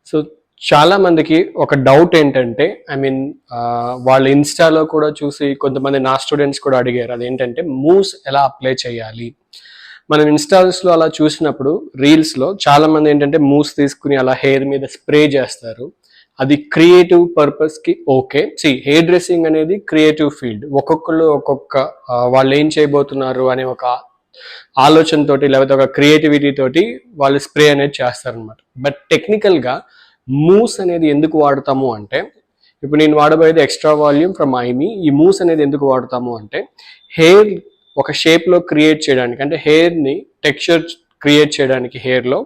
So చాలా మందికి ఒక డౌట్ ఏంటంటే, వాళ్ళ ఇన్స్టాలో కూడా చూసి కొంతమంది నా స్టూడెంట్స్ కూడా అడిగారు. అదేంటంటే మూస్ ఎలా అప్లై చేయాలి. మనం ఇన్స్టాల్స్లో అలా చూసినప్పుడు రీల్స్లో చాలా మంది ఏంటంటే మూస్ తీసుకుని అలా హెయిర్ మీద స్ప్రే చేస్తారు. అది క్రియేటివ్ పర్పస్కి ఓకే. హెయిర్ డ్రెస్సింగ్ అనేది క్రియేటివ్ ఫీల్డ్. ఒక్కొక్కరు ఒక్కొక్క వాళ్ళు ఏం చేయబోతున్నారు అనే ఒక ఆలోచనతోటి లేకపోతే ఒక క్రియేటివిటీ తోటి వాళ్ళు స్ప్రే అనేది చేస్తారనమాట. బట్ టెక్నికల్గా మూస్ అనేది ఎందుకు వాడతాము అంటే, ఇప్పుడు నేను వాడబోయేది ఎక్స్ట్రా వాల్యూమ్ ఫ్రమ్ ఐమీ. ఈ మూస్ అనేది ఎందుకు వాడతాము అంటే, హెయిర్ ఒక షేప్లో క్రియేట్ చేయడానికి, అంటే హెయిర్ని టెక్స్చర్ క్రియేట్ చేయడానికి హెయిర్లో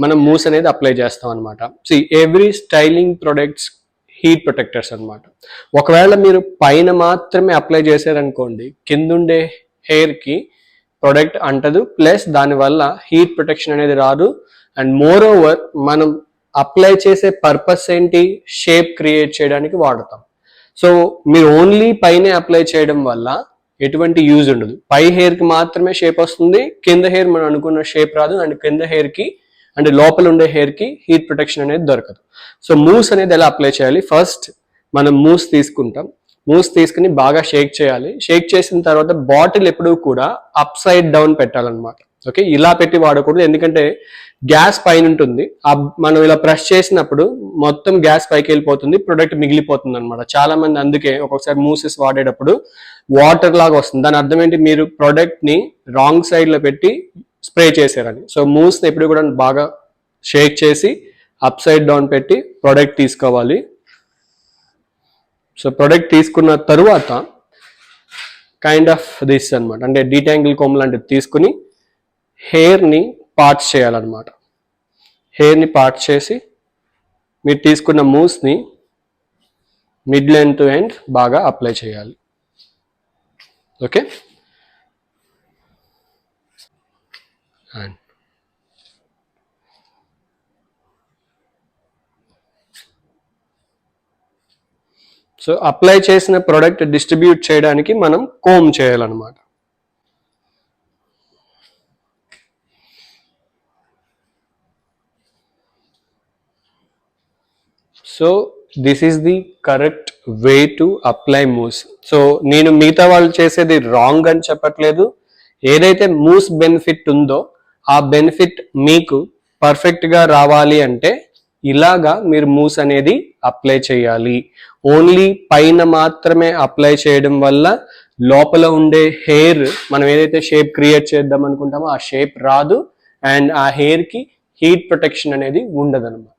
మనం మూస్ అనేది అప్లై చేస్తాం అనమాట. Every styling products heat protectors అనమాట. ఒకవేళ మీరు పైన మాత్రమే అప్లై చేశారనుకోండి, కిందుండే హెయిర్కి ప్రొడక్ట్ అంటదు, ప్లస్ దానివల్ల హీట్ ప్రొటెక్షన్ అనేది రాదు. అండ్ మోర్ ఓవర్ మనం అప్లై చేసే పర్పస్ ఏంటి, షేప్ క్రియేట్ చేయడానికి వాడతాం. సో మీరు ఓన్లీ పైనే అప్లై చేయడం వల్ల ఎటువంటి యూజ్ ఉండదు. పై హెయిర్కి మాత్రమే షేప్ వస్తుంది, కింద హెయిర్ మనం అనుకున్న షేప్ రాదు. అండ్ కింద హెయిర్కి అంటే లోపల ఉండే హెయిర్కి హీట్ ప్రొటెక్షన్ అనేది దొరకదు. సో మూస్ అనేది ఎలా అప్లై చేయాలి, ఫస్ట్ మనం మూస్ తీసుకుంటాం. మూస్ తీసుకుని బాగా షేక్ చేయాలి. షేక్ చేసిన తర్వాత బాటిల్ ఎప్పుడూ కూడా అప్ సైడ్ డౌన్ పెట్టాలన్నమాట. ఓకే, ఇలా పెట్టి వాడకూడదు, ఎందుకంటే గ్యాస్ పైన ఉంటుంది. మనం ఇలా ప్రెస్ చేసినప్పుడు మొత్తం గ్యాస్ పైకి వెళ్ళిపోతుంది, ప్రొడక్ట్ మిగిలిపోతుంది అనమాట. చాలా మంది అందుకే ఒక్కొక్కసారి మూసెస్ వాడేటప్పుడు వాటర్ లాగా వస్తుంది. దాని అర్థం ఏంటి, మీరు ప్రొడక్ట్ ని రాంగ్ సైడ్ లో పెట్టి స్ప్రే చేశారని. సో మూస్ ఎప్పుడు కూడా బాగా షేక్ చేసి అప్ సైడ్ డౌన్ పెట్టి ప్రొడక్ట్ తీసుకోవాలి. సో ప్రొడక్ట్ తీసుకున్న తరువాత కైండ్ ఆఫ్ దిస్ అనమాట, అంటే డీటాంగిల్ కోమ్ లాంటిది తీసుకుని హెయిర్ని పార్ట్స్ చేయాలన్నమాట. హెయిర్ని పార్ట్స్ చేసి మీరు తీసుకున్న మూస్ని మిడ్ లెంత్ టు ఎండ్ బాగా అప్లై చేయాలి. ఓకే, అండ్ సో అప్లై చేసిన ప్రోడక్ట్ డిస్ట్రిబ్యూట్ చేయడానికి మనం కోమ్ చేయాలన్నమాట. So this is the correct way to apply mousse. So నేను మిగతా వాళ్ళు చేసేది రాంగ్ అని చెప్పట్లేదు. ఏదైతే మూస్ బెనిఫిట్ ఉందో ఆ బెనిఫిట్ మీకు పర్ఫెక్ట్గా రావాలి అంటే ఇలాగా మీరు మూస్ అనేది అప్లై చేయాలి. ఓన్లీ పైన మాత్రమే అప్లై చేయడం వల్ల లోపల ఉండే హెయిర్ మనం ఏదైతే షేప్ క్రియేట్ చేద్దాం అనుకుంటామో ఆ షేప్ రాదు. అండ్ ఆ హెయిర్కి హీట్ ప్రొటెక్షన్ అనేది ఉండదన్నమాట.